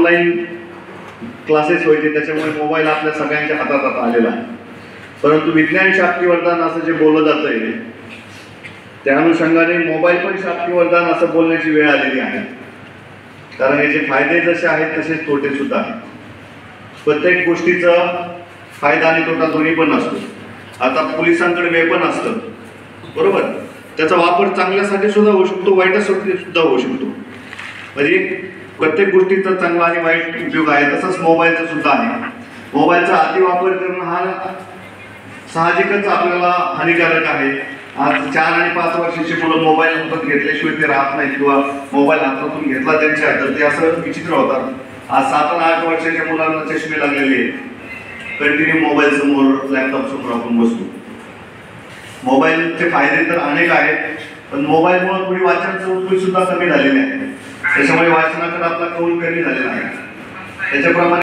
Online classes व्हायचे, त्याच्यामुळे mobile आपल्या सगळ्यांच्या हातात आता आलेला आहे. परंतु विज्ञान शाक्ती वरदान असं जे बोललं जातंय त्या अनुषंगाने मोबाईल पण शाक्ती वरदान असं बोलण्याची वेळ आलेली आहे. कारण याचे फायदे जसे आहेत तसेच तोटे सुद्धा आहेत. प्रत्येक गोष्टीचा फायदा आणि तोटा दोन्ही पण असतो. आता पोलिसांकडे वेपन असतं, बरोबर, त्याचा वापर चांगल्यासाठी सुद्धा होऊ शकतो, वाईटासाठी सुद्धा होऊ शकतो. म्हणजे प्रत्येक गोष्टीचा चांगला आणि वाईट उपयोग आहे. तसंच मोबाईलचा सुद्धा आहे. मोबाईलचा अतिवापर करणं हा साहजिकच आपल्याला हानिकारक आहे. आज 4 आणि 5 वर्षाची मुलं मोबाईल हातात घेतल्याशिवाय ते राहत नाही, किंवा मोबाईल हातातून घेतला त्यांच्या तर ते असं विचित्र होतात. आज 7 आणि 8 वर्षाच्या मुलांना चष्मे लागलेले आहेत. कंटिन्यू मोबाईल समोर, लॅपटॉप समोर आपण बसतो. मोबाईलचे फायदे तर अनेक आहेत, पण मोबाईलमुळे थोडी वाचन चौकशी सुद्धा कमी झालेली आहे. त्याच्यामुळे वाचनाकडे आपला कौल कमी झालेला आहे. त्याच्याप्रमाणे